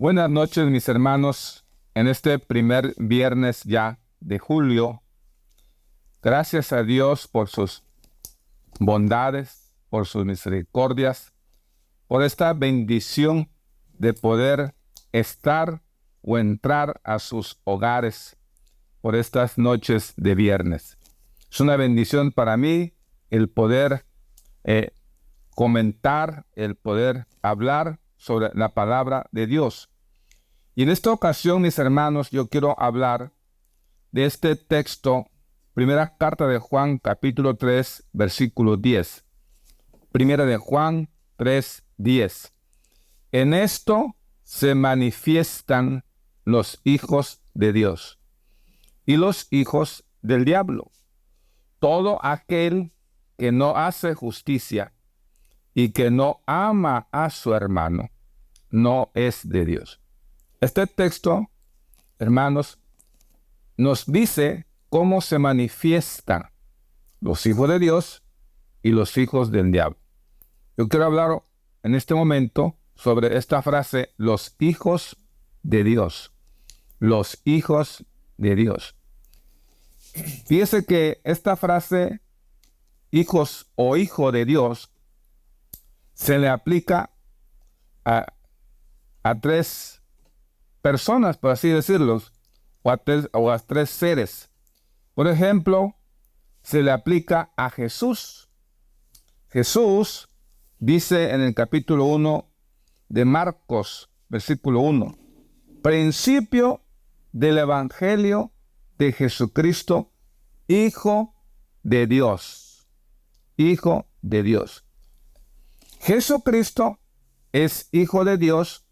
Buenas noches, mis hermanos. En este primer viernes ya de julio, gracias a Dios por sus bondades, por sus misericordias, por esta bendición de poder estar o entrar a sus hogares por estas noches de viernes. Es una bendición para mí el poder comentar, el poder hablar sobre la palabra de Dios. Y en esta ocasión, mis hermanos, yo quiero hablar de este texto, primera carta de Juan, capítulo 3, versículo 10. Primera de Juan 3, 10. En esto se manifiestan los hijos de Dios y los hijos del diablo. Todo aquel que no hace justicia y que no ama a su hermano, no es de Dios. Este texto, hermanos, nos dice cómo se manifiestan los hijos de Dios y los hijos del diablo. Yo quiero hablar en este momento sobre esta frase, los hijos de Dios. Los hijos de Dios. Fíjese que esta frase, hijos o hijo de Dios, se le aplica a tres personas, por así decirlo, o a tres seres. Por ejemplo, se le aplica a Jesús. Jesús dice en el capítulo 1 de Marcos, versículo 1, principio del Evangelio de Jesucristo, Hijo de Dios. Hijo de Dios. Jesucristo es Hijo de Dios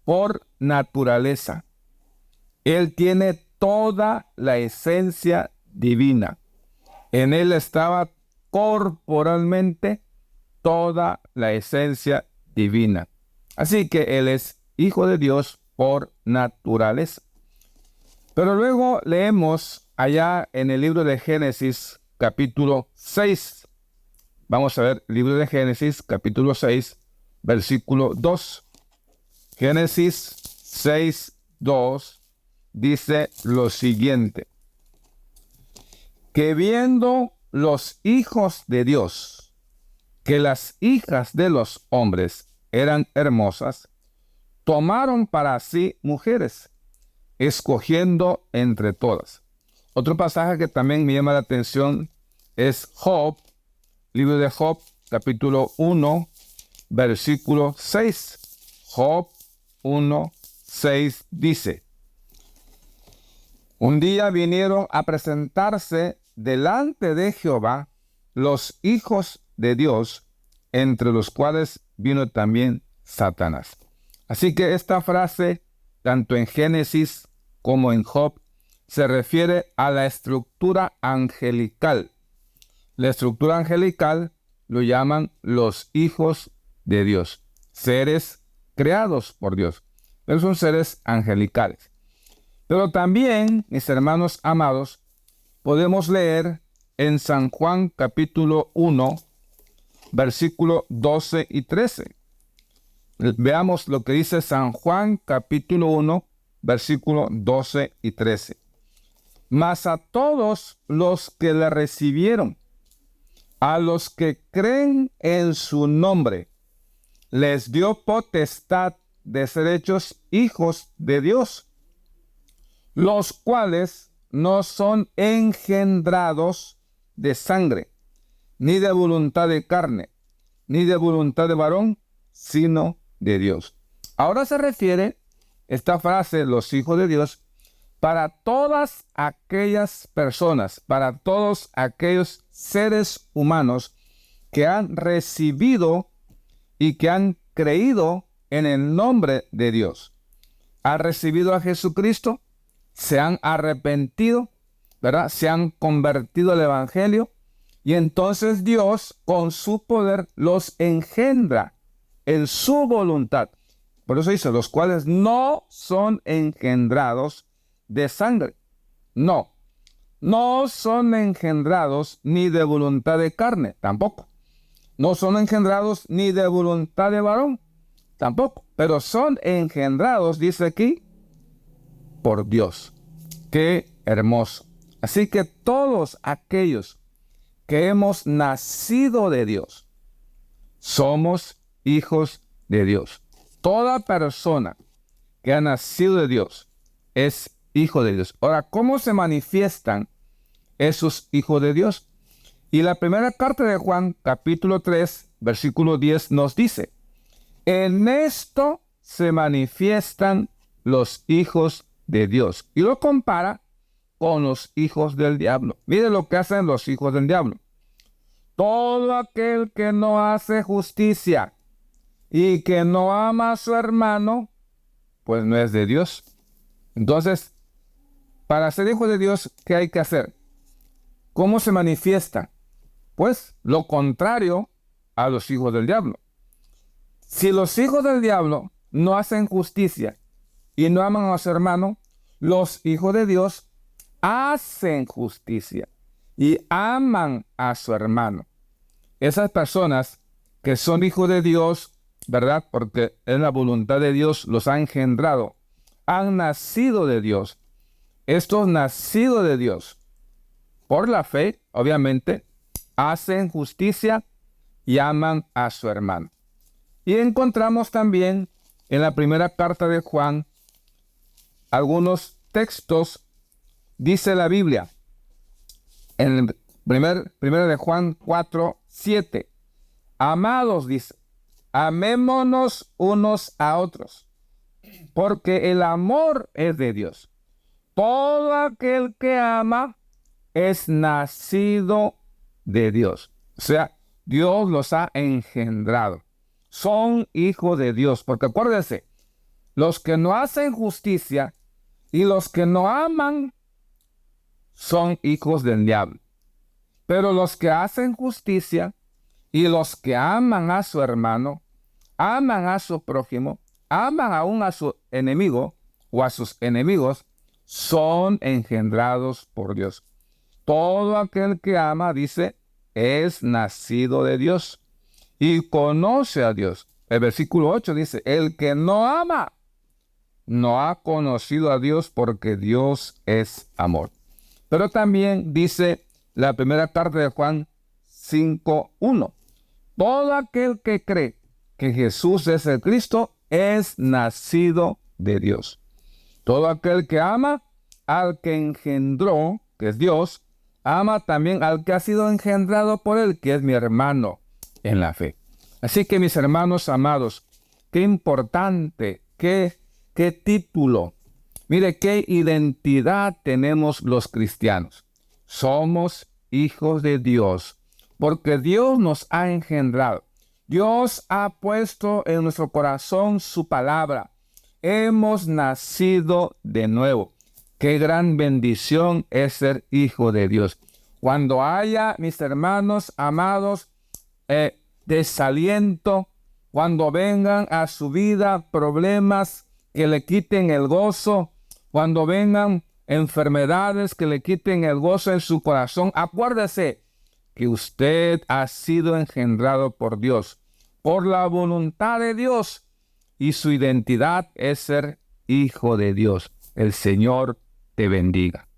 por naturaleza. Él tiene toda la esencia divina. En él estaba corporalmente toda la esencia divina. Así que él es Hijo de Dios por naturaleza. Pero luego leemos allá en el libro de Génesis, capítulo 6. Vamos a ver, libro de Génesis, capítulo 6, versículo 2. Génesis 6, 2 dice lo siguiente: que viendo los hijos de Dios que las hijas de los hombres eran hermosas, tomaron para sí mujeres, escogiendo entre todas. Otro pasaje que también me llama la atención es Job, libro de Job, capítulo 1, versículo 6. Job 1, 6 dice: un día vinieron a presentarse delante de Jehová los hijos de Dios, entre los cuales vino también Satanás. Así que esta frase, tanto en Génesis como en Job, se refiere a la estructura angelical. La estructura angelical lo llaman los hijos de Dios, seres creados por Dios, pero son seres angelicales. Pero también, mis hermanos amados, podemos leer en San Juan capítulo 1, versículo 12 y 13. Veamos lo que dice San Juan capítulo 1, versículo 12 y 13. Mas a todos los que le recibieron, a los que creen en su nombre, les dio potestad de ser hechos hijos de Dios, los cuales no son engendrados de sangre, ni de voluntad de carne, ni de voluntad de varón, sino de Dios. Ahora se refiere esta frase, los hijos de Dios, para todas aquellas personas, para todos aquellos seres humanos que han recibido y que han creído en el nombre de Dios. Han recibido a Jesucristo, se han arrepentido, ¿verdad? Se han convertido al Evangelio, y entonces Dios con su poder los engendra en su voluntad. Por eso dice, los cuales no son engendrados de sangre. No son engendrados ni de voluntad de carne, tampoco. No son engendrados ni de voluntad de varón, tampoco, pero son engendrados, dice aquí, por Dios. Qué hermoso. Así que todos aquellos que hemos nacido de Dios, somos hijos de Dios. Toda persona que ha nacido de Dios es hijo de Dios. Ahora, ¿cómo se manifiestan esos hijos de Dios? Y la primera carta de Juan, capítulo 3, versículo 10, nos dice: en esto se manifiestan los hijos de Dios. Y lo compara con los hijos del diablo. Mire lo que hacen los hijos del diablo. Todo aquel que no hace justicia y que no ama a su hermano, pues no es de Dios. Entonces, para ser hijo de Dios, ¿qué hay que hacer? ¿Cómo se manifiesta? Pues lo contrario a los hijos del diablo. Si los hijos del diablo no hacen justicia y no aman a su hermano, los hijos de Dios hacen justicia y aman a su hermano. Esas personas que son hijos de Dios, ¿verdad? Porque en la voluntad de Dios los ha engendrado, han nacido de Dios. Estos nacidos de Dios, por la fe, obviamente, hacen justicia y aman a su hermano. Y encontramos también en la primera carta de Juan algunos textos. Dice la Biblia en el primero de Juan 4:7. Amados, dice, amémonos unos a otros, porque el amor es de Dios. Todo aquel que ama es nacido de Dios. O sea, Dios los ha engendrado. Son hijos de Dios, porque acuérdense, los que no hacen justicia y los que no aman son hijos del diablo. Pero los que hacen justicia y los que aman a su hermano, aman a su prójimo, aman aún a su enemigo o a sus enemigos, son engendrados por Dios. Todo aquel que ama, dice, es nacido de Dios y conoce a Dios. El versículo 8 dice: el que no ama no ha conocido a Dios, porque Dios es amor. Pero también dice la primera carta de Juan 5:1. Todo aquel que cree que Jesús es el Cristo es nacido de Dios. Todo aquel que ama al que engendró, que es Dios, ama también al que ha sido engendrado por él, que es mi hermano en la fe. Así que, mis hermanos amados, qué importante, qué título. Mire qué identidad tenemos los cristianos. Somos hijos de Dios, porque Dios nos ha engendrado. Dios ha puesto en nuestro corazón su palabra. Hemos nacido de nuevo. Qué gran bendición es ser hijo de Dios. Cuando haya, mis hermanos amados, desaliento, cuando vengan a su vida problemas que le quiten el gozo, cuando vengan enfermedades que le quiten el gozo en su corazón, acuérdese que usted ha sido engendrado por Dios, por la voluntad de Dios, y su identidad es ser hijo de Dios. El Señor te bendiga.